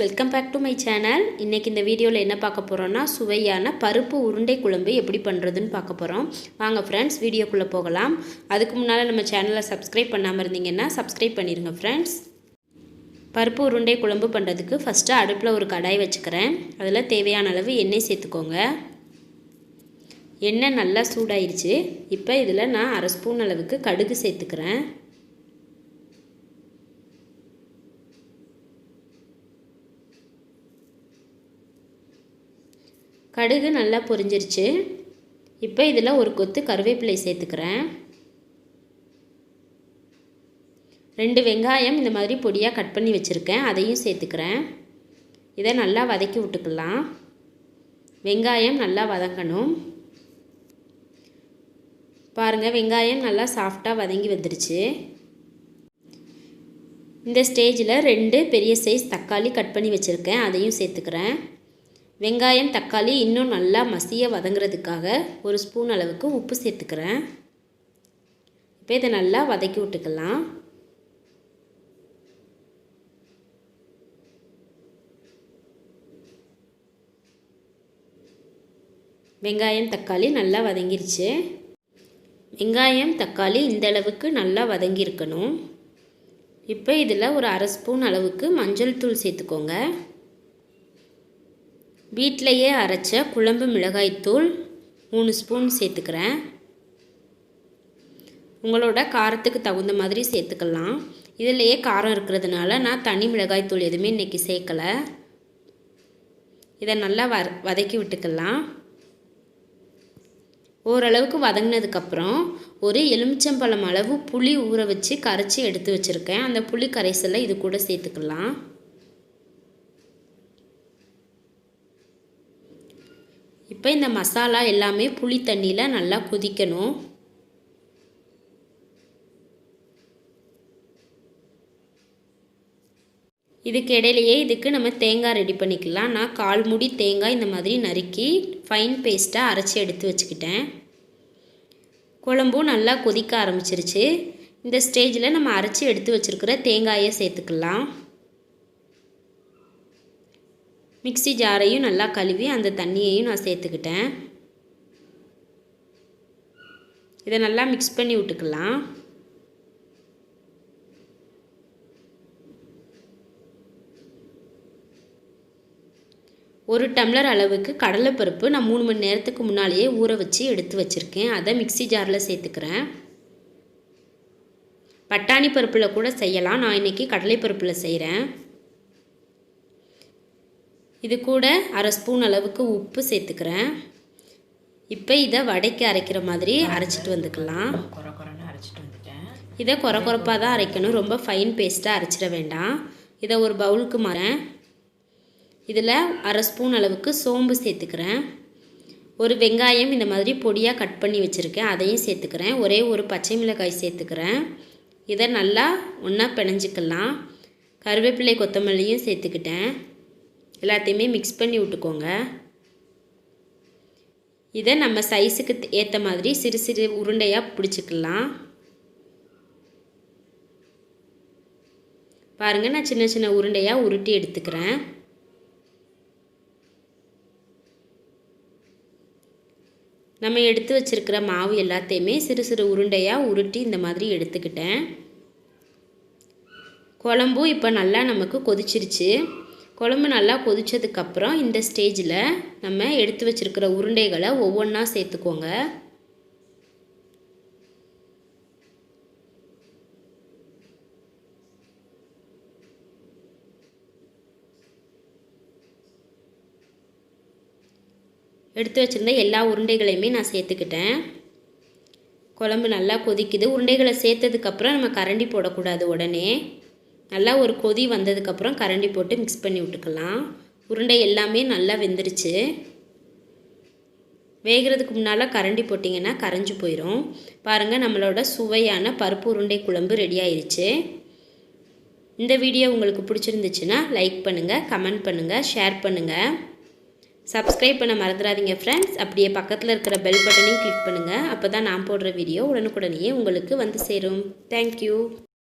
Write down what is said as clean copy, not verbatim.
Welcome back to my channel. இன்றைக்கி இந்த வீடியோவில் என்ன பார்க்க போகிறோன்னா சுவையான பருப்பு உருண்டை குழம்பு எப்படி பண்ணுறதுன்னு பார்க்க போகிறோம். வாங்க ஃப்ரெண்ட்ஸ் வீடியோக்குள்ளே போகலாம். அதுக்கு முன்னால் நம்ம சேனலை சப்ஸ்கிரைப் பண்ணாமல் இருந்தீங்கன்னா சப்ஸ்கிரைப் பண்ணிடுங்க ஃப்ரெண்ட்ஸ். பருப்பு உருண்டை குழம்பு பண்ணுறதுக்கு ஃபஸ்ட்டு அடுப்பில் ஒரு கடாய் வச்சுக்கிறேன். அதில் தேவையான அளவு எண்ணெய் சேர்த்துக்கோங்க. எண்ணெய் நல்லா சூடாயிருச்சு. இப்போ இதில் நான் 1/2 ஸ்பூன் அளவுக்கு கடுகு சேர்த்துக்கிறேன். கடுகு நல்லா பொரிஞ்சிருச்சு. இப்போ இதில் ஒரு கொத்து கருவேப்பிலை சேர்த்துக்கிறேன். 2 வெங்காயம் இந்த மாதிரி பொடியாக கட் பண்ணி வச்சுருக்கேன், அதையும் சேர்த்துக்கிறேன். இதை நல்லா வதக்கி விட்டுக்கலாம். வெங்காயம் நல்லா வதங்கணும். பாருங்கள், வெங்காயம் நல்லா சாஃப்டாக வதங்கி வந்துருச்சு. இந்த ஸ்டேஜில் 2 பெரிய சைஸ் தக்காளி கட் பண்ணி வச்சுருக்கேன், அதையும் சேர்த்துக்கிறேன். வெங்காயம் தக்காளி இன்னும் நல்லா மசிய வதங்கிறதுக்காக 1 ஸ்பூன் அளவுக்கு உப்பு சேர்த்துக்கிறேன். இப்போ இதை நல்லா வதக்கி விட்டுக்கலாம். வெங்காயம் தக்காளி நல்லா வதங்கிருச்சு. வெங்காயம் தக்காளி இந்த அளவுக்கு நல்லா வதங்கியிருக்கணும். இப்போ இதில் ஒரு 1/2 ஸ்பூன் அளவுக்கு மஞ்சள் தூள் சேர்த்துக்கோங்க. வீட்டிலையே அரைச்ச குழம்பு மிளகாய்த்தூள் 3 ஸ்பூன் சேர்த்துக்கிறேன். உங்களோட காரத்துக்கு தகுந்த மாதிரி சேர்த்துக்கலாம். இதிலையே காரம் இருக்கிறதுனால நான் தனி மிளகாய்த்தூள் எதுவுமே இன்றைக்கி சேர்க்கலை. இதை நல்லா வதக்கி விட்டுக்கலாம். ஓரளவுக்கு வதங்கினதுக்கப்புறம் ஒரு எலுமிச்சம்பழம் அளவு புளி ஊற வச்சு கரைச்சி எடுத்து வச்சுருக்கேன். அந்த புளி கரைசலை இது கூட சேர்த்துக்கலாம். இப்போ இந்த மசாலா எல்லாமே புளி தண்ணியில் நல்லா கொதிக்கணும். இதுக்கு இடையிலையே இதுக்கு நம்ம தேங்காய் ரெடி பண்ணிக்கலாம். நான் 1/4 மூடி தேங்காய் இந்த மாதிரி நறுக்கி ஃபைன் பேஸ்ட்டாக அரைச்சி எடுத்து வச்சுக்கிட்டேன். குழம்பும் நல்லா கொதிக்க ஆரம்பிச்சிருச்சு. இந்த ஸ்டேஜில் நம்ம அரைச்சி எடுத்து வச்சுருக்கிற தேங்காயை சேர்த்துக்கலாம். மிக்ஸி ஜாரையும் நல்லா கழுவி அந்த தண்ணியையும் நான் சேர்த்துக்கிட்டேன். இதை நல்லா மிக்ஸ் பண்ணி விட்டுக்கலாம். ஒரு டம்ளர் அளவுக்கு கடலைப்பருப்பு நான் 3 மணி நேரத்துக்கு முன்னாலேயே ஊற வச்சு எடுத்து வச்சுருக்கேன். அதை மிக்ஸி ஜாரில் சேர்த்துக்கிறேன். பட்டாணி பருப்பில் கூட செய்யலாம். நான் இன்றைக்கி கடலைப்பருப்பில் செய்கிறேன். இது கூட 1/2 ஸ்பூன் அளவுக்கு உப்பு சேர்த்துக்கிறேன். இப்போ இதை வடைக்கு அரைக்கிற மாதிரி அரைச்சிட்டு வந்துக்கலாம். இதை கொரப்பாக தான் அரைக்கணும், ரொம்ப ஃபைன் பேஸ்ட்டாக அரைச்சிட வேண்டாம். இதை ஒரு பவுலுக்கு மாறேன். இதில் 1/2 ஸ்பூன் அளவுக்கு சோம்பு சேர்த்துக்கிறேன். ஒரு வெங்காயம் இந்த மாதிரி பொடியாக கட் பண்ணி வச்சுருக்கேன், அதையும் சேர்த்துக்கிறேன். ஒரே ஒரு பச்சை மிளகாய் சேர்த்துக்கிறேன். இதை நல்லா ஒன்றா பிணைஞ்சிக்கலாம். கருவேப்பிலை கொத்தமல்லியும் சேர்த்துக்கிட்டேன். எல்லாத்தையுமே மிக்ஸ் பண்ணி விட்டுக்கோங்க. இதை நம்ம சைஸுக்கு ஏற்ற மாதிரி சிறு சிறு உருண்டையாக பிடிச்சிக்கலாம். பாருங்கள், நான் சின்ன சின்ன உருண்டையாக உருட்டி எடுத்துக்கிறேன். நம்ம எடுத்து வச்சுருக்கிற மாவு எல்லாத்தையுமே சிறு சிறு உருண்டையாக உருட்டி இந்த மாதிரி எடுத்துக்கிட்டேன். குழம்பும் இப்போ நல்லா நமக்கு கொதிச்சிருச்சு. குழம்பு நல்லா கொதித்ததுக்கப்புறம் இந்த ஸ்டேஜில் நம்ம எடுத்து வச்சுருக்கிற உருண்டைகளை ஒவ்வொன்றா சேர்த்துக்கோங்க. எடுத்து வச்சுருந்த எல்லா உருண்டைகளையுமே நான் சேர்த்துக்கிட்டேன். குழம்பு நல்லா கொதிக்குது. உருண்டைகளை சேர்த்ததுக்கப்புறம் நம்ம கரண்டி போடக்கூடாது. உடனே நல்லா ஒரு கொதி வந்ததுக்கப்புறம் கரண்டி போட்டு மிக்ஸ் பண்ணி விட்டுக்கலாம். உருண்டை எல்லாமே நல்லா வெந்துருச்சு. வேகிறதுக்கு முன்னால் கரண்டி போட்டிங்கன்னா கரைஞ்சி போயிடும். பாருங்கள், நம்மளோட சுவையான பருப்பு உருண்டை குழம்பு ரெடி ஆயிடுச்சு. இந்த வீடியோ உங்களுக்கு பிடிச்சிருந்துச்சுன்னா லைக் பண்ணுங்கள், கமெண்ட் பண்ணுங்கள், ஷேர் பண்ணுங்கள். சப்ஸ்கிரைப் பண்ண மறந்துடாதீங்க ஃப்ரெண்ட்ஸ். அப்படியே பக்கத்தில் இருக்கிற பெல் பட்டனையும் கிளிக் பண்ணுங்கள். அப்போ தான் நான் போடுற வீடியோ உடனுக்குடனேயே உங்களுக்கு வந்து சேரும். தேங்க்யூ.